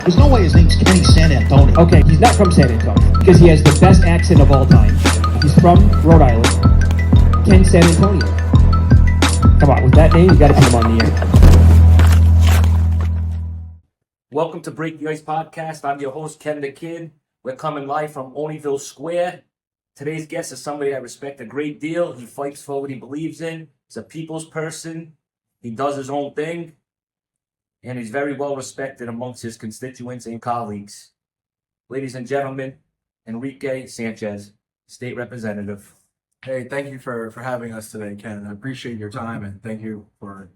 There's no way his name's Kenny San Antonio. Okay, he's not from San Antonio because he has the best accent of all time. He's from Rhode Island. Ken San Antonio. Come on, with that name, you got to put him on the air. Welcome to Break the Ice Podcast. I'm your host, Ken the Kid. We're coming live from Oneyville Square. Today's guest is somebody I respect a great deal. He fights for what he believes in. He's a people's person. He does his own thing. And he's very well respected amongst his constituents and colleagues. Ladies and gentlemen, Enrique Sanchez, State Representative. Hey, thank you for having us today, Ken. I appreciate your time and thank you for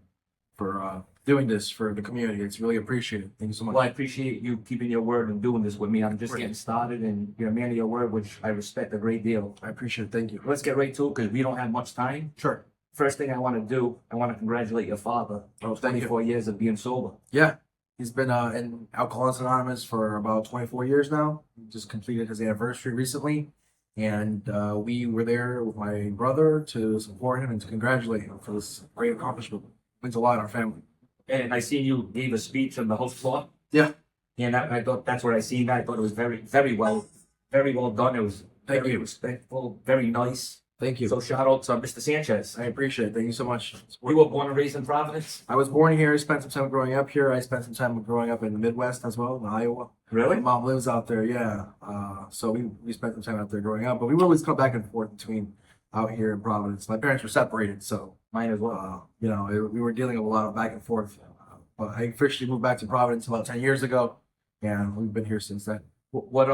doing this for the community. It's really appreciated. Thank you so much. Well, I appreciate you keeping your word and doing this with me. I'm just getting started, and you're a man of your word, which I respect a great deal. I appreciate it. Thank you. Let's get right to it because we don't have much time. Sure. First thing I want to do, I want to congratulate your father. Oh, thank you. 24 years of being sober. Yeah, he's been in Alcoholics Anonymous for about 24 years now. He just completed his anniversary recently, and we were there with my brother to support him and to congratulate him for this great accomplishment. It means a lot in our family. And I seen you gave a speech on the host floor. Yeah. And I thought that's what I seen. I thought it was very well done. It was Thank very you. respectful, very nice. Thank you. So shout out to Mr. Sanchez. I appreciate it. Thank you so much. You were born and raised in Providence? I was born here, spent some time growing up here. I spent some time growing up in the Midwest as well, in Iowa. Really? My mom lives out there, yeah. So we spent some time out there growing up, but we would always come back and forth between out here in Providence. My parents were separated, so Mine as well. we were dealing with a lot of back and forth. But I officially moved back to Providence about 10 years ago, and we've been here since then. What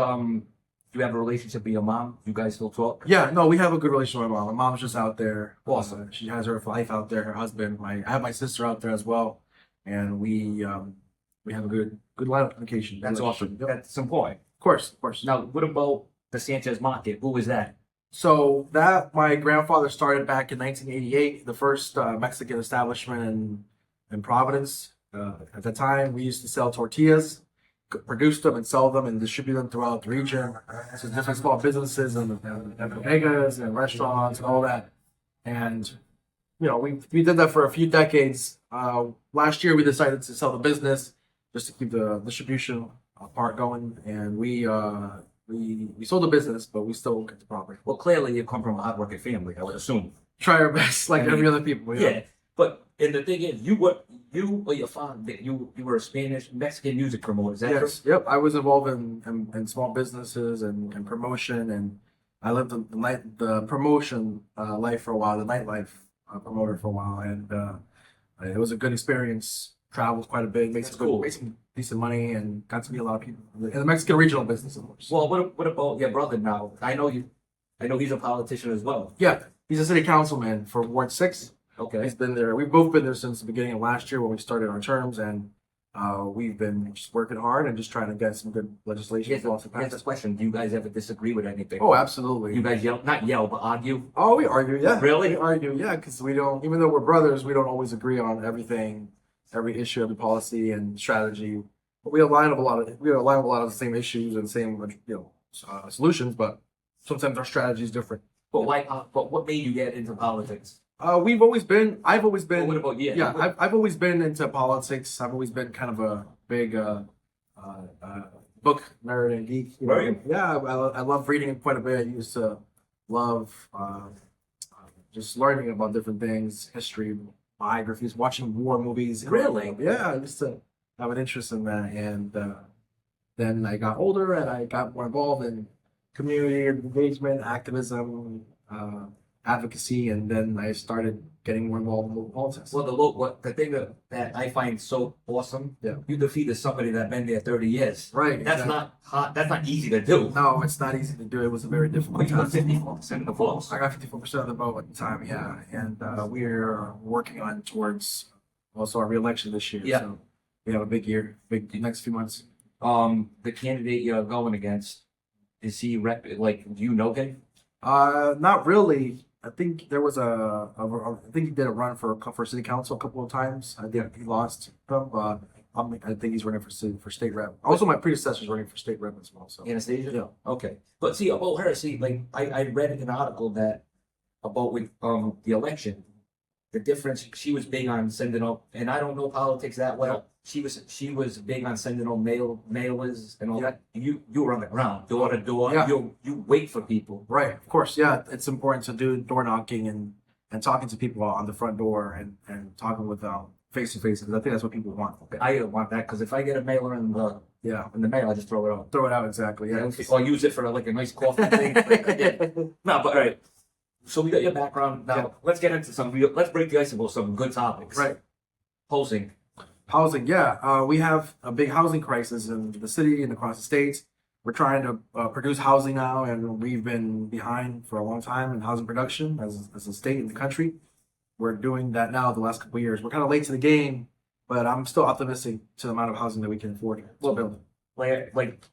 do you have a relationship with your mom? You guys still talk? Yeah, no, we have a good relationship with my mom. My mom's just out there. Awesome. She has her life out there, her husband. I have my sister out there as well, and we have a good line of communication. That's awesome. Yep. That's important. Of course. Now, what about the Sanchez Market? Who was that? So that my grandfather started back in 1988, the first Mexican establishment in Providence. At the time, we used to sell tortillas, produce them and sell them and distribute them throughout the region. So different small businesses and bodegas and restaurants and all that. And we did that for a few decades. Last year, we decided to sell the business just to keep the distribution part going, and we sold the business, but we still get the property. Well, clearly you come from a hardworking family, I would assume. Try our best, like every other people. Yeah. But and the thing is, you or your father, you were a Mexican music promoter. Is that Yes. true? Yep. I was involved in small businesses and promotion, and I lived the promotion life for a while, the nightlife promoter for a while, and it was a good experience. Traveled quite a bit, made some decent money, and got to meet a lot of people in the Mexican regional business, of course. Well, what about your brother now? I know he's a politician as well. Yeah, he's a city councilman for Ward 6. Okay. He's been there. We've both been there since the beginning of last year when we started our terms, and we've been just working hard and just trying to get some good legislation. Here's this question: do you guys ever disagree with anything? Oh, absolutely. You guys not yell, but argue? Oh, we argue, yeah. Really? We argue, yeah, because we don't, even though we're brothers, we don't always agree on everything, every issue, every policy and strategy. But we align with a lot of the same issues and same, solutions, but sometimes our strategy is different. But but what made you get into politics? I've always been. Well, what about you? Yeah, I've always been into politics. I've always been kind of a big book nerd and geek. Right. Yeah, I love reading quite a bit. I used to love just learning about different things, history, biographies, watching war movies. Really? Yeah, I used to have an interest in that, and then I got older and I got more involved in community engagement, activism, advocacy, and then I started getting more involved in local politics. Well, the thing that I find so awesome, Yeah. you defeated somebody that been there 30 years. Right. That's exactly. not hard. That's not easy to do. No, it's not easy to do. It was a very difficult But you got time. 54% of the votes. I got 54% of the vote at the time, yeah. And we're working on towards also our re-election this year. Yeah. So we have a big year, next few months. The candidate you're going against, is he do you know him? Not really. I think there was I think he did a run for city council a couple of times. I think he lost them. I think he's running for state rep. Also, my predecessor's running for state rep as well. So Anastasia? yeah. Okay. But see, about her, I read an article that about with the election, the difference, she was big on sending up, and I don't know politics that well, she was big on sending on mailers and all that. You were on the ground, door to door. Yeah. You wait for people. Right, of course, yeah. It's important to do door knocking and talking to people on the front door and talking with face to face. I think that's what people want. I want that because if I get a mailer in the mail, I just throw it out. Throw it out, exactly. Yeah. Or use it for like a nice coffee thing. Yeah. No, but all right. So we got your background. Now let's get into let's break the ice about some good topics. Right. Housing. Housing, yeah. We have a big housing crisis in the city and across the states. We're trying to produce housing now, and we've been behind for a long time in housing production as a state in the country. We're doing that now the last couple of years. We're kind of late to the game, but I'm still optimistic to the amount of housing that we can afford to build. Like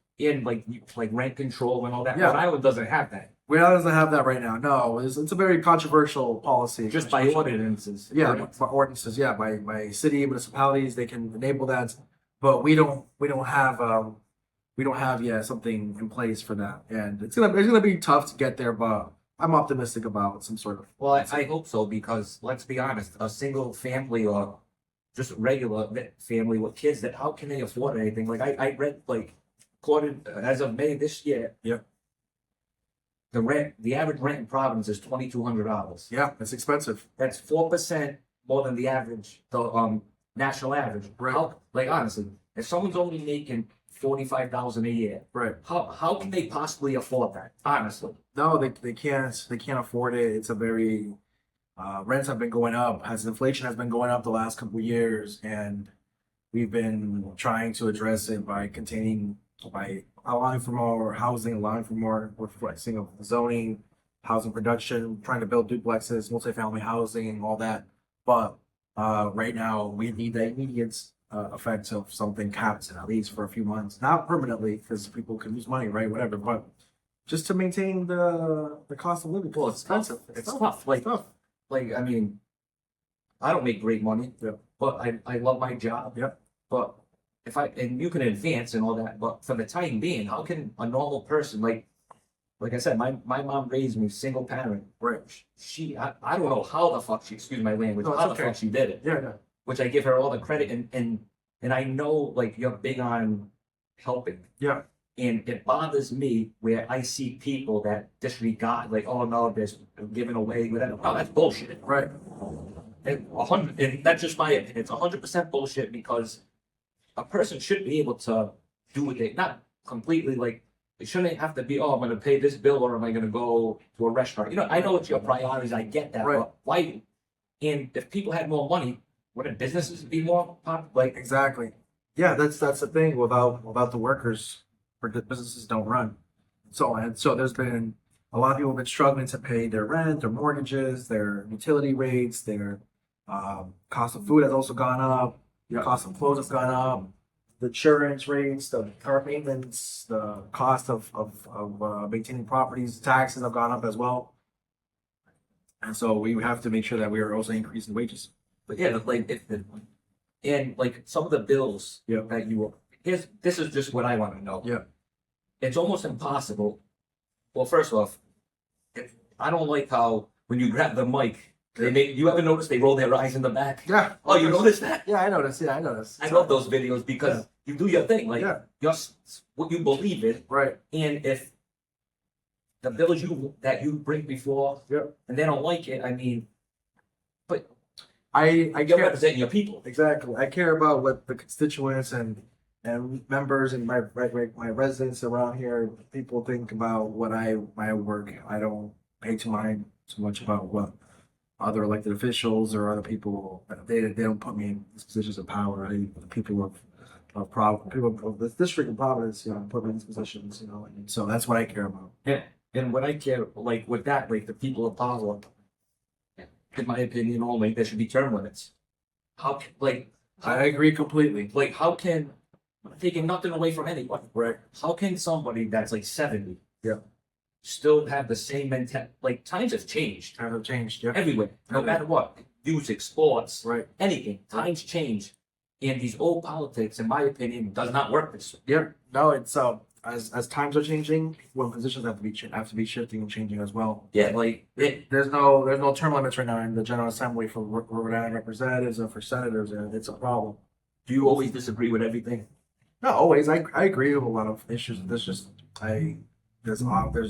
rent control and all that. Yeah. Rhode Island doesn't have that. Rhode Island doesn't have that right now. No, it's a very controversial policy. Just by ordinances. Yeah, by ordinances. Yeah, by city municipalities, they can enable that, but we don't have something in place for that, and it's gonna be tough to get there, but I'm optimistic about some sort of. Well, I hope so because let's be honest, a single family or just regular family with kids, that how can they afford anything? Like I read according as of May this year. Yeah. The average rent in Providence is $2,200. Yeah, it's expensive. That's 4% more than the average, the national average. Right. Honestly, if someone's only making $45,000 a year, Right. How can they possibly afford that? Honestly, No, they can't. They can't afford it. It's a very rents have been going up. As inflation has been going up the last couple of years, and we've been trying to address it by allowing for more housing, allowing for more flexing of zoning, housing production, trying to build duplexes, multifamily housing, all that. But right now, we need the immediate effect of something capped at least for a few months, not permanently, because people can lose money, right? Whatever, but just to maintain the cost of living. well, it's expensive. It's tough. I mean, I don't make great money, but I love my job. Yep. But and you can advance and all that, but for the time being, how can a normal person like I said, my mom raised me single parent. Right. I don't know how the fuck she, excuse my language, No, it's how okay. the fuck she did it. Yeah. Which I give her all the credit and I know you're big on helping. Yeah. And it bothers me where I see people that disregard, oh no, they're giving away, whatever. Oh, that's bullshit. Right. And that's just my opinion. It's 100% bullshit because a person should be able to do what they, not completely it shouldn't have to be, I'm going to pay this bill or am I going to go to a restaurant? I know it's your priorities. I get that. Right. But why? And if people had more money, wouldn't businesses be more popular? Exactly. Yeah, that's the thing. Without the workers, businesses don't run. So there's been a lot of people have been struggling to pay their rent, their mortgages, their utility rates, their cost of food has also gone up. The cost of clothes has gone up. The insurance rates, the car maintenance, the cost of maintaining properties, taxes have gone up as well. And so we have to make sure that we are also increasing wages. But yeah, some of the bills Yeah. that this is just what I want to know. Yeah. It's almost impossible. Well, first off, I don't like how when you grab the mic, you ever notice they roll their eyes in the back? Yeah. Oh, you noticed that? Yeah, I noticed. Yeah, I noticed. I love those videos because you do your thing, Yeah. what you believe in, Right. and if the bills that you bring before, and they don't like it, I mean, but I you're care representing your people. exactly. I care about what the constituents and members and my residents around here, people think about my work. I don't pay too much about what other elected officials or other people. They don't put me in these positions of power. People of the district of Providence, put me in these positions, and so that's what I care about. Yeah, and what I care, with that, the people of power, in my opinion only, there should be term limits. I agree completely. How can, taking nothing away from anyone, Right. how can somebody that's 70 Yeah. still have the same mentality? Times have changed Times have changed. Yeah. everywhere, no matter what. Music, sports, Right. anything. Times change. And these old politics, in my opinion, does not work this way. Yeah. No, it's as times are changing, well, positions have to be shifting and changing as well. Yeah, There's no term limits right now in the General Assembly for Rhode Island representatives and for senators, and it's a problem. Do you always disagree with everything? Not always. I agree with a lot of issues. There's just there's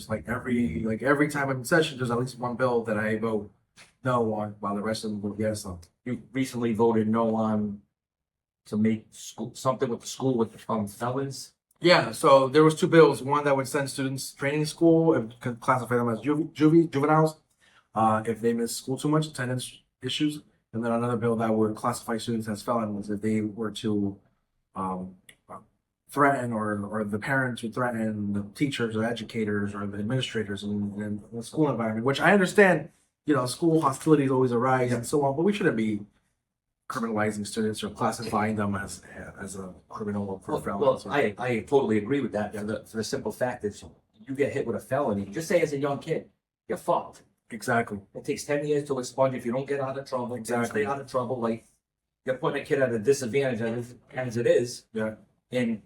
like every time I'm in session, there's at least one bill that I vote no on, while the rest of them vote yes on. You recently voted no on to make school something with the school with felons. Yeah, so there was two bills. One that would send students training school and could classify them as juveniles if they miss school too much, attendance issues, and then another bill that would classify students as felons if they were to um, threaten or the parents would threaten the teachers or educators or the administrators in the school environment. Which I understand, school hostilities always arise and so on, but we shouldn't be criminalizing students or classifying them as a criminal or felon. Well, I totally agree with that. For the simple fact that you get hit with a felony, just say as a young kid, you're fucked. Exactly. It takes 10 years to expunge if you don't get out of trouble. Exactly. Stay out of trouble. Like, you're putting a kid at a disadvantage as it is. Yeah. In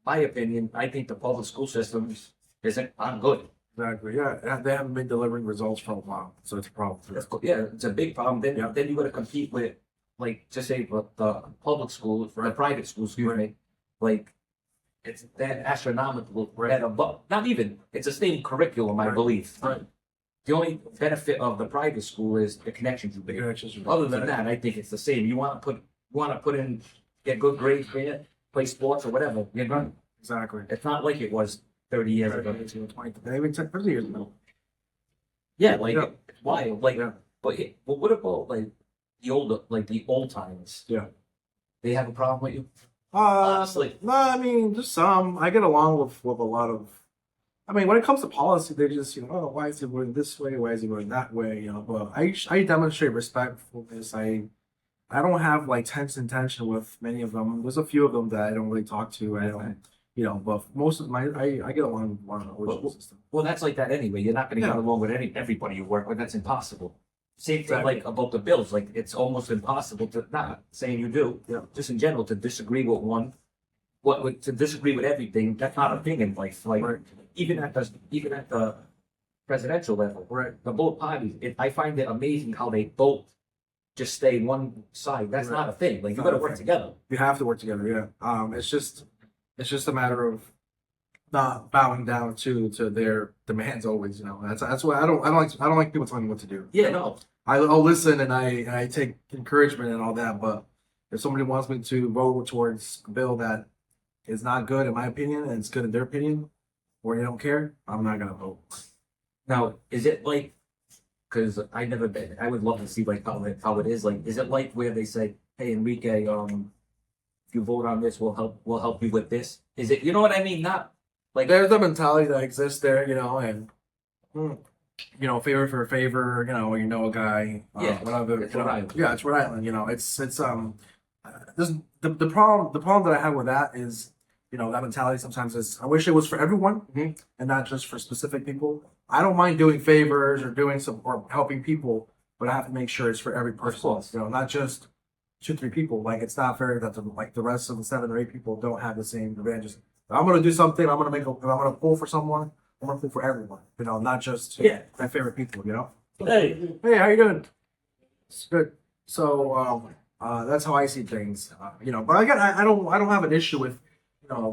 my opinion, I think the public school system aren't good. Exactly. Yeah. They haven't been delivering results for a while, so it's a problem. Yeah, it's a big problem. Then Yeah. then you got to compete with, like, just say the public schools, the private schools, excuse me. Like, it's that astronomical. Right. Not even. It's the same curriculum, I Right. believe. Right. The only benefit of the private school is the connections you make. Other than that, I think it's the same. You want to put in, get good grades there, play sports or whatever. You're going. Exactly. It's not like it was 30 years ago. 20, even 10, 50 years ago. Yeah, like Yeah. it's wild. Like, Yeah. but what about like the old timers? Yeah. They have a problem with you? Honestly. No, I mean, just some. I get along with a lot of. I mean, when it comes to policy, they just, oh, why is he going this way? Why is he going that way? But I demonstrate respectfulness. I don't have like tense intention with many of them. There's a few of them that I don't really talk to. I don't, but most of I get along with one of the original system. Well, that's like that anyway. You're not going to Yeah. get along with everybody you work with. That's impossible. Same thing Exactly. like about the bills. Like, it's almost impossible to, not saying you do, Yeah. just in general, to disagree with one. To disagree with everything, that's not a thing in life. Like, Right. even at the presidential level, Right. the both parties, I find it amazing how they both just stay one side. That's Right. not a thing. Like, you Not got to a work thing. together. We have to work together. Yeah. It's just a matter of not bowing down to their demands always. That's why I don't like people telling me what to do. Yeah, no. I'll listen and I take encouragement and all that, but if somebody wants me to vote towards a bill that is not good in my opinion and it's good in their opinion, or they don't care, I'm not gonna vote. Now, is it like? Because I never been. I would love to see like how it is. Like, is it like where they say, "Hey, Enrique, if you vote on this, we'll help you with this." Is it? You know what I mean? Not like There's a mentality that exists there, and favor for a favor, a guy, Yeah, whatever. it's Rhode Island. Yeah, it's Rhode Island. It's the problem that I have with that is, that mentality sometimes is I wish it was for everyone Mhm. and not just for specific people. I don't mind doing favors or doing or helping people, but I have to make sure it's for every person. course. Not just 2-3 people. Like, it's not fair that the rest of the 7 or 8 people don't have the same advantages. If I'm gonna do something, I'm gonna pull for someone. I'm gonna pull for everyone. Not just my favorite people. hey, Hey, how you doing? It's good. So that's how I see things. But again, I don't have an issue with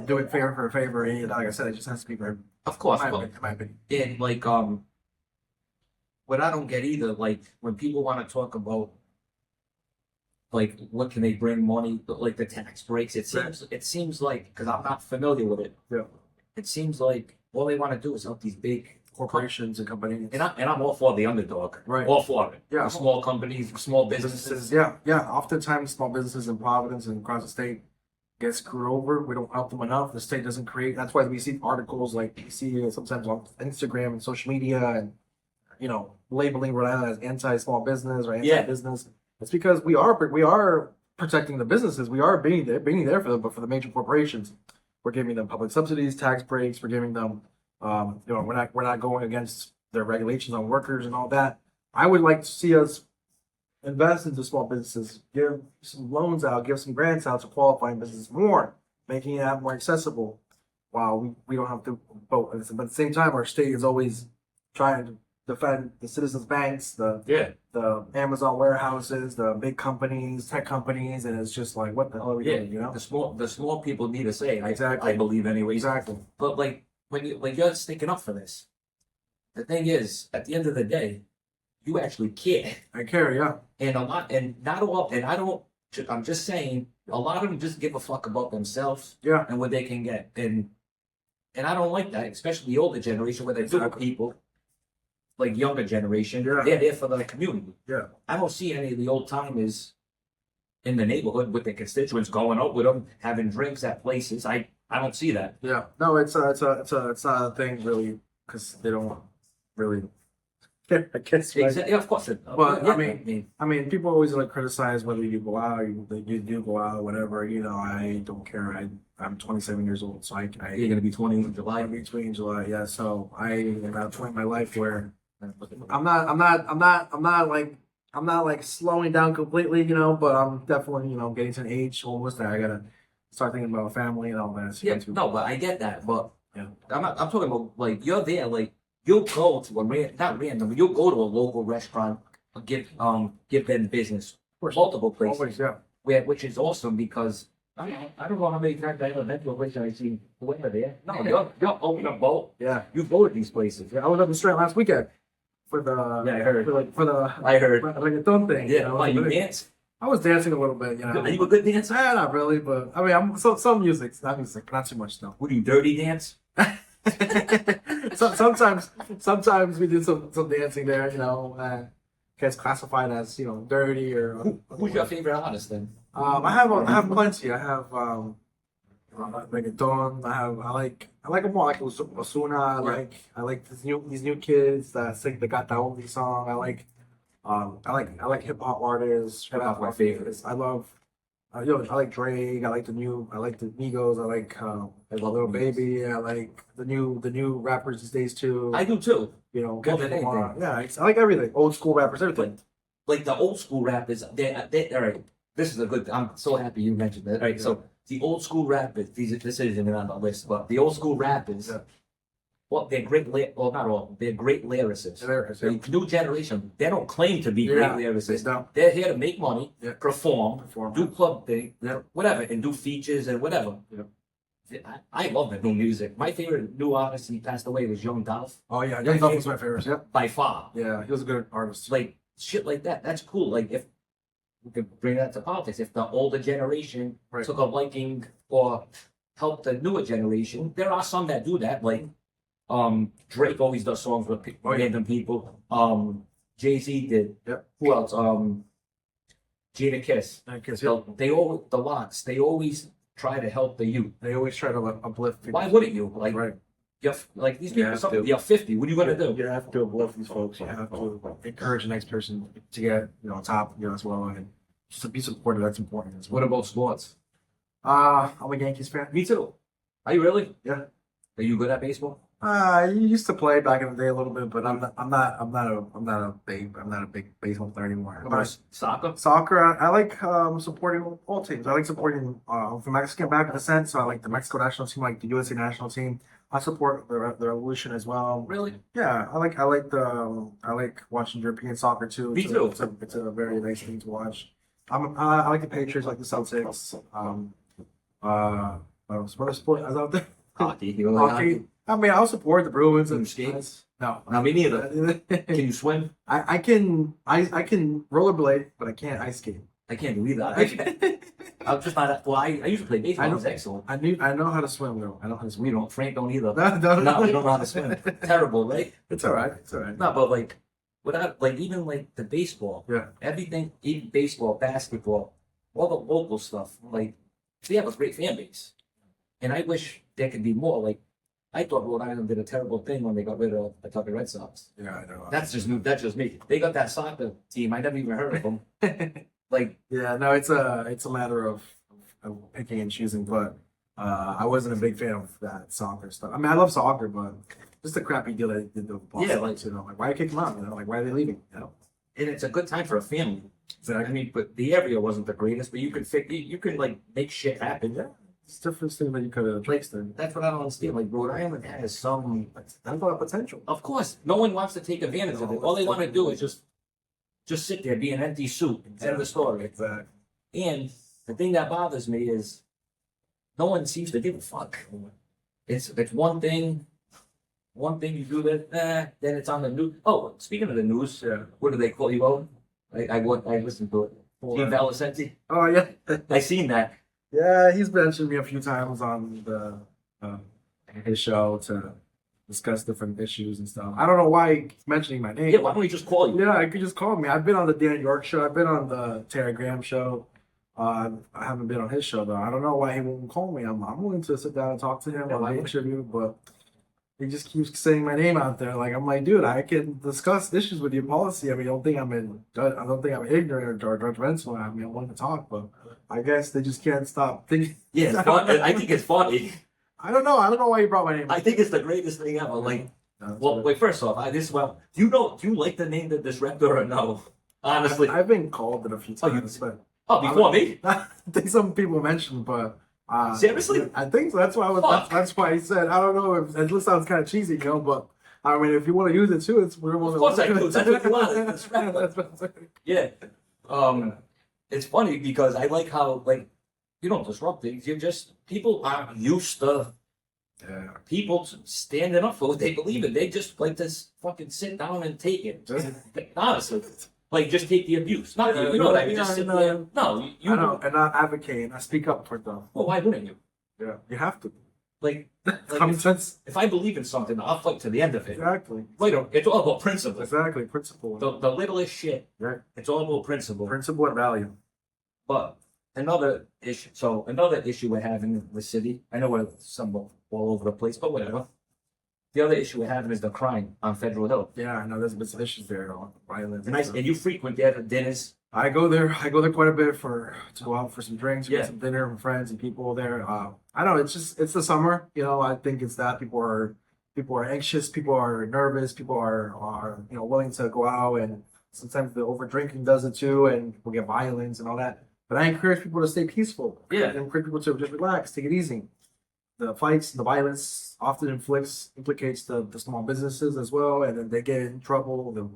doing favor for a favor. And like I said, it just has to be for of course. my But opinion. My opinion. and like what I don't get either, like when people want to talk about like what can they bring money, like the tax breaks. It seems like, because I'm not familiar with it. Yeah. It seems like all they want to do is help these big Corporations and companies. And I'm all for the underdog. Right. All for it. Yeah. The small companies, small businesses. Yeah. Oftentimes, small businesses in Providence and across the state get screwed over. We don't help them enough. The state doesn't create. That's why we see articles like we see sometimes on Instagram and social media and labeling Rhode Island as anti-small business or anti-business. It's because we are protecting the businesses. We are being there for them, but for the major corporations, we're giving them public subsidies, tax breaks. We're giving them, we're not going against their regulations on workers and all that. I would like to see us invest into small businesses, give some loans out, give some grants out to qualifying businesses more, making it more accessible. While we don't have to vote, but at the same time, our state is always trying to defend the citizens' banks, Yeah. the Amazon warehouses, the big companies, tech companies, and it's just like, what the hell are we Yeah. doing? You know? The small people need a say. Exactly. I believe anyways. Exactly. But like when you're sticking up for this, the thing is, at the end of the day, you actually care. I care. Yeah. And not all, and I'm just saying, a lot of them just give a fuck about themselves Yeah. and what they can get. And I don't like that, especially the older generation where they're doing Exactly. people, like younger generation, Yeah. they're there for the community. Yeah. I don't see any of the old timers in the neighborhood with their constituents going out with them, having drinks at places. I don't see that. Yeah. No, it's not a thing really, because they don't really care, I guess. Right? Exactly. Of course. But, Yeah, I mean, people always like criticize whether you go out, you do go out, whatever. You know, I don't care. I'm 27 years old, so you're gonna be 20 in July. I'm between July. Yeah, so I am at a point in my life where I'm not like slowing down completely, you know, but I'm definitely, you know, getting to an age almost that I gotta start thinking about family and all that. Yeah, no, but I get that. But Yeah. I'm talking about like you're there, like you'll go to not random, but you'll go to a local restaurant, give them business, multiple places, Always, yeah. which is awesome because I don't know how many times I ever been to a place and I see whoever there. No, you're open a boat. Yeah. You go to these places. Yeah, I was up the strand last weekend for the Yeah, I heard. for the I heard. reggaeton thing. Yeah, you know, why you but dance? I was dancing a little bit, you know. Are you a good dancer? Not really, but I mean, I'm some music, not music, not too much though. Would you dirty dance? So, sometimes we do some dancing there, you know. Gets classified as, you know, dirty or. Who's your favorite artist then? I have plenty. I have reggaeton. I like them all. I like Ozuna. I like these new kids that sing the Gata Only song. I like hip hop artists. Hip hop my favorites. I love. I like Drake. I like the Migos. I like Lil Baby. I like the new rappers these days too. I do too. You know, More than Kendrick Lamar. anything. Yeah, I like everything. Old school rappers, everything. Like the old school rappers, they all right. This is a good. I'm so happy you mentioned that. All right, so the old school rappers. This isn't even on the list, but the old school rappers. Yeah. Well, they're great. Well, not all. They're great lyricists. Lyricists, The new generation, they don't claim to be Yeah, great lyricists. they don't. They're here to make money, Yeah. perform, do club thing, Yeah. whatever, and do features and whatever. Yeah. I love the new music. My favorite new artist, he passed away, was Young Dolph. Oh yeah, Young Dolph was my favorite. Yeah, By far. yeah, he was a good artist. Like shit like that. That's cool. Like if we could bring that to politics, if the older generation Right. took a liking or helped the newer generation, there are some that do that. Like Drake always does songs with random people. Jay-Z did. Yep. Who else? Jada Kiss. I guess, They all the Lots. They always try to help the youth. they always try to uplift people. Why wouldn't you? Like Right. you're like these You people. have to. You're 50. What are you gonna do? You have to uplift these folks. You have to encourage the next person to get, you know, top, you know, as well, and just to be supportive. That's important as well. What about sports? I'm a Yankees fan. Me too. Are you really? Yeah. Are you good at baseball? I used to play back in the day a little bit, but I'm not a big baseball player anymore. What about soccer? Soccer, I like supporting all teams. I like supporting from Mexican back in descent, so I like the Mexico national team, like the USA national team. I support the Revolution as well. Really? Yeah, I like watching European soccer too. Me too. It's a very nice thing to watch. I like the Patriots, like the Celtics. What other sport is out there? Hockey. You like Hockey. hockey? I mean, I'll support the Bruins Can you and skate? No, No, me neither. Can you swim? I can rollerblade, but I can't ice skate. I can't do either. I'm just not. Well, I used to play baseball. I was excellent. I know how to swim though. I know how to swim. We don't. Frank don't either. No, No, we don't know how to swim. Terrible, right? It's all right. It's all right. No, but like, without like even like the baseball, Yeah. everything, even baseball, basketball, all the local stuff, like they have a great fan base, and I wish there could be more. Like, I thought Rhode Island did a terrible thing when they got rid of the Kentucky Red Sox. Yeah, I know. That's just me. They got that soccer team. I never even heard of them. Like, Yeah, no, it's a matter of picking and choosing, but I wasn't a big fan of that soccer stuff. I mean, I love soccer, but just the crappy deal they did with Boston. Yeah, like- you know, like why kick them out? You know, like why are they leaving? You know, and it's a good time for a family. exactly. I mean, but the area wasn't the greatest, but you can like make shit happen. It's different thing that you could have placed in. That's what I don't understand. Like Rhode Island has some, That's a lot of potential. of course, no one wants to take advantage of it. All they want to do is just sit there, be an empty soup. End of the story. Exactly. And the thing that bothers me is no one seems to give a fuck. It's one thing you do that, then it's on the news. Oh, speaking of the news, what do they call you out? I listened to it. Steve Valicenti. Oh yeah. I seen that. Yeah, he's mentioned me a few times on his show to discuss different issues and stuff. I don't know why he's mentioning my name. Yeah, why don't we just call you? Yeah, I could just call me. I've been on the Dan York show. I've been on the Terry Graham show. I haven't been on his show though. I don't know why he won't call me. I'm willing to sit down and talk to him on the interview, but he just keeps saying my name out there. Like I'm like, dude, I can discuss issues with your policy. I mean, I don't think I'm ignorant or judgmental. I mean, I want to talk, but I guess they just can't stop thinking. Yeah, it's fun. I think it's funny. I don't know why you brought my name. I think it's the greatest thing ever. Like, No, well, wait. First off, do you like the name the disruptor or no? Honestly, I've been called it a few times, but before me. I think some people mentioned, but Seriously? I think so. That's why that's why he said. I don't know if it sounds kind of cheesy, but I mean, if you want to use it too, it's we're Of course I do. That's what you want. That's right. That's what I'm saying. Yeah. It's funny because I like how you don't disrupt things. You just people aren't used to people standing up for what they believe in. They just like to fucking sit down and take it. Honestly. Like, just take the abuse. Not you know what I mean? Just sit there. No, you I know, and I advocate and I speak up for them. Well, why wouldn't you? Yeah, you have to. Like Common sense. if I believe in something, I'll fight to the end of it. Exactly. Later, it's all about principle. Exactly. Principle. The littlest shit. Right. It's all about principle. Principle and value. But another issue we're having in the city, I know we're somewhat all over the place, but whatever. The other issue we're having is the crime on Federal Hill. Yeah, I know there's been some issues there on violence. And you frequent there at dinners. I go there quite a bit to go out for some drinks, Yeah. get some dinner with friends and people there. I don't know, it's the summer, I think it's that people are anxious, people are nervous, people are willing to go out, and sometimes the over drinking does it too, and people get violence and all that. But I encourage people to stay peaceful. Yeah. I encourage people to just relax, take it easy. The fights, the violence often implicates the small businesses as well, and then they get in trouble, the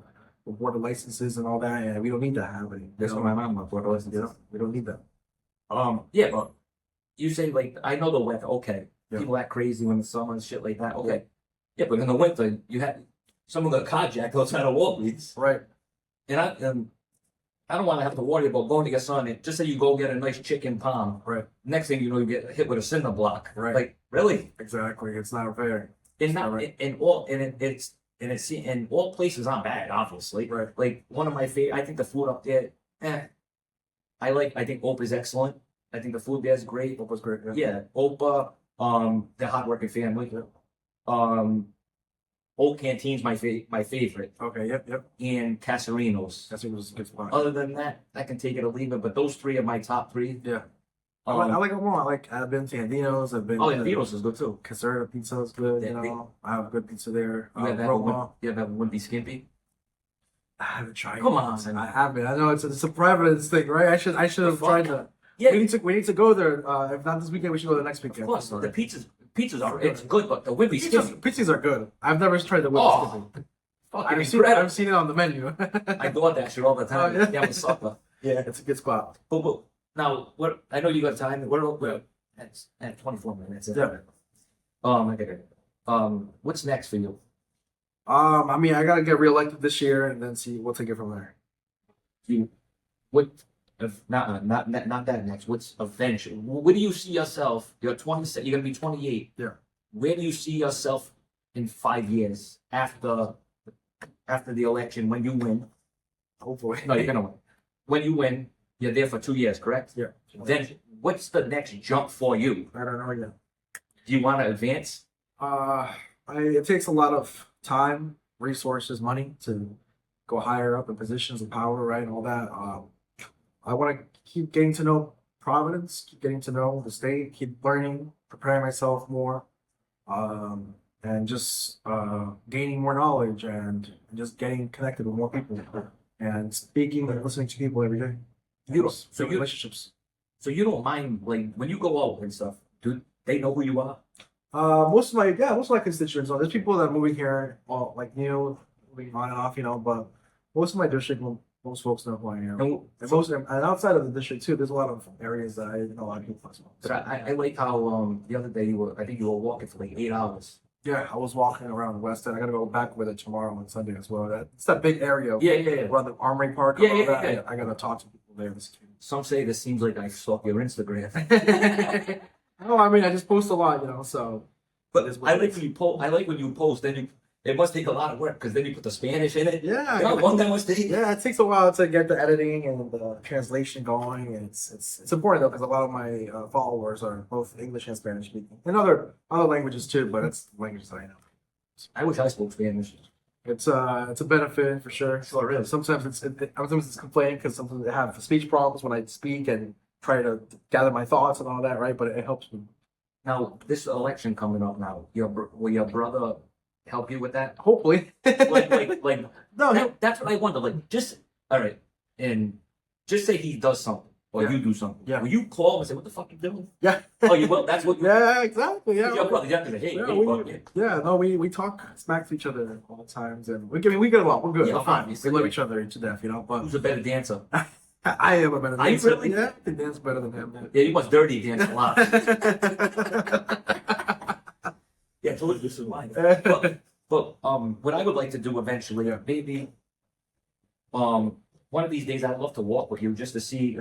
water licenses and all that, and we don't need to have any. That's what my mom wants, water licenses. We don't need that. Yeah, but you say I know the weather, okay. Yeah. People act crazy when it's summer and shit like that, okay. Yeah, but in the winter, you have someone got carjacked outside of Walgreens. Right. And I don't want to have to worry about going to get something. Just say you go get a nice chicken palm. Right. Next thing you know, you get hit with a cinder block. Right. Like, really? Exactly. It's not fair. And not right. in all places aren't bad, obviously. Right. Like one of my favorite, I think the food up there, I think Opa is excellent. I think the food there is great. Opa's great. Yeah, Opa, the hardworking family. Old Canteen's my favorite, Okay. Yep. and Casarino's. That's a good spot. Other than that, I can take it or leave it. But those three are my top three. Yeah. I like them all. I've been to Andino's. I've been. Oh, and Vito's is good too. Caserta pizza is good. Yeah, I have good pizza there. You ever Roma. have a Wimpy Skimpy? I haven't tried. Come it. on. I haven't. I know it's a Providence thing, right? I should have tried that. Yeah. We need to go there. If not this weekend, we should go the next weekend. Of course, the pizzas are it's good, but the Wimpy Skimpy. Pizzas are good. I've never tried the Oh, Wimpy. fucking I've incredible. seen it on the menu. I go out that shit all the time. Oh, yeah. Yeah, with supper. Yeah. It's a good spot. But now, what? I know you got time. What? That's at 24 minutes. Yeah. I get it. What's next for you? I mean, I gotta get reelected this year, and then we'll take it from there. What? If not that next. What's eventually? Where do you see yourself? You're 20. You're gonna be 28. Yeah. Where do you see yourself in 5 years after the election when you win? Hopefully. No, you're gonna win. When you win, you're there for 2 years, correct? Yeah. Then what's the next jump for you? I don't know yet. Do you want to advance? It takes a lot of time, resources, money to go higher up in positions of power, right, and all that. I want to keep getting to know Providence, keep getting to know the state, keep learning, preparing myself more, and just gaining more knowledge and just getting connected with more people and speaking and listening to people every day. You don't- Relationships. So you don't mind like when you go out and stuff. Do they know who you are? Most of my constituents are. There's people that are moving here, all like moving on and off, but most of my district, most folks know who I am. And outside of the district too, there's a lot of areas that I know a lot of people as well. But I like how the other day I think you were walking for like 8 hours. Yeah, I was walking around the West End. I gotta go back with it tomorrow on Sunday as well. It's that big area. Yeah. Around the Armory Park. Yeah, all yeah, that. yeah. I gotta talk to people there. Some say this seems like I stalk your Instagram. No, I mean I just post a lot, so. But I like when you post. I like when you post. Then it must take a lot of work because then you put the Spanish in it. Yeah, How long that must take? Yeah, it takes a while to get the editing and the translation going, and it's important though because a lot of my followers are both English and Spanish speaking, and other languages too. But it's languages that I know. I wish I spoke Spanish. It's a benefit for sure. Sure is. Sometimes it's complaining because sometimes I have speech problems when I speak and try to gather my thoughts and all that, right? But it helps me. Now this election coming up now, will your brother help you with that? Hopefully. like No, that's what I wonder. Like, just all right, and just say he does something or Yeah. you do something. Yeah. Will you call him and say, "What the fuck you doing?" Yeah. Oh, you will. That's what. Yeah, exactly. Yeah. Your brother, you have to say, "Hey, Yeah, hey, fuck yeah." we talk smack to each other all the times, and we get along. We're good. Yeah, We're fine. obviously. We love each other to death, But Who's a better dancer? I am a better Are you dancer. really? Yeah, I can dance better than him. Yeah, you must dirty dance a lot. Yeah, totally. This is mine. But what I would like to do eventually, Yeah. maybe, one of these days I'd love to walk with you just to see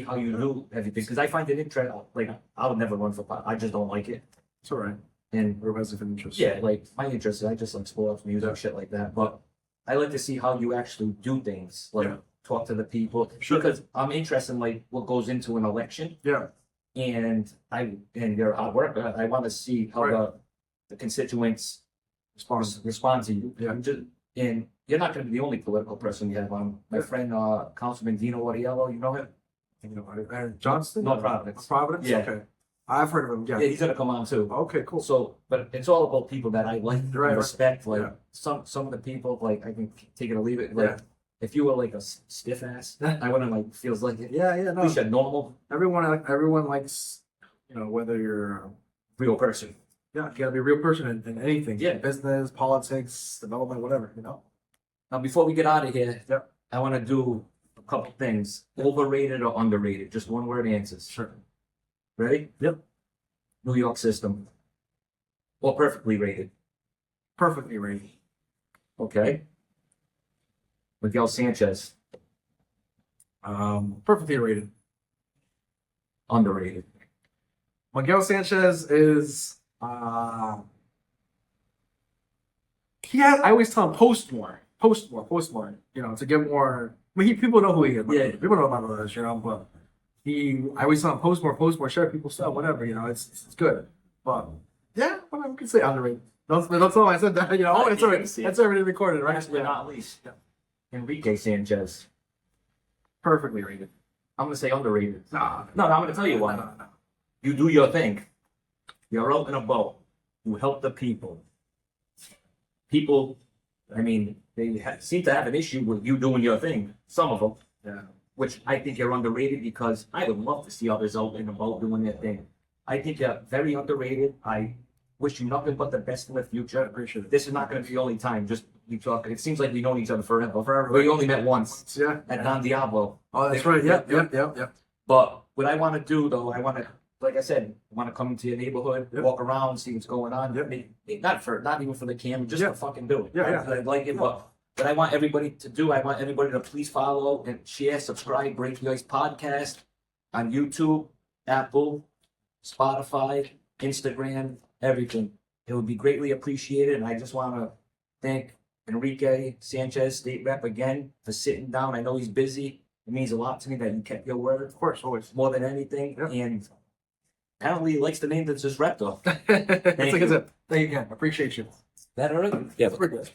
how you do everything because I find it interesting. Like I would never run for I just don't like it. It's all right. And Everybody has different interests. yeah, like my interest is I just like sports, music, shit like that. But I like to see how you actually do things, like Yeah. talk to the people, Sure. because I'm interested in like what goes into an election, Yeah. and you're a hard worker. I want to see how Right. the constituents Response. respond to you. Yeah. And you're not going to be the only political person you have on. My Yeah. friend, Councilman Dino Oriello, you know him? And Johnston? No, Providence. Providence? Yeah. Okay. I've heard of him. Yeah, Yeah. he's going to come on too. Okay, cool. So, but it's all about people that I like, Right, right. respect. Like Yeah. some of the people, like I can take it or leave it. Like Yeah. if you were like a stiff ass, I wouldn't like feels like it. Yeah, We no. should normal, Everyone likes, whether you're, real person. you gotta be a real person in anything. Yeah. Business, politics, development, whatever, Now, before we get out of here, Yep. I want to do a couple things: overrated or underrated. Just one word answers. Sure. Ready? Yep. New York system, or perfectly rated. Perfectly rated. Okay. Miguel Sanchez, Perfectly rated. underrated. Miguel Sanchez is, I always tell him post more, to get more. I mean, people know who he is. Yeah. People know about this, but I always tell him post more, share people's stuff, whatever, it's good. But yeah, we can say underrated. Don't tell him I said that, it's already recorded, right? Last but not least, Enrique Sanchez. Perfectly rated. I'm gonna say underrated. Nah. No, I'm gonna tell you why. No. You do your thing. You're out in a boat. You help the people. People, I mean, they seem to have an issue with you doing your thing. Some of them, Yeah. which I think you're underrated because I would love to see others out in a boat doing their thing. I think you're very underrated. I wish you nothing but the best in the future. I appreciate it. This is not going to be the only time. Just we talk. It seems like we've known each other forever. Forever. We only met once Yeah. at Don Diablo. Oh, that's right. Yep. But what I want to do, though, I want to, like I said, I want to come into your neighborhood, Yep. walk around, see what's going on. Yep. I mean, not even for the camera, just Yeah. to fucking do it. Yeah. I like it, but I want everybody to do, I want everybody to please follow and share, subscribe, Break the Ice Podcast on YouTube, Apple, Spotify, Instagram, everything. It would be greatly appreciated, and I just want to thank Enrique Sanchez, State Rep, again for sitting down. I know he's busy. It means a lot to me that you kept your word Of course, always. more than anything. Yep. And apparently he likes the name that's his rep, though. It's like I said, thank you again. Appreciate you. That all right? Yeah. It's pretty good.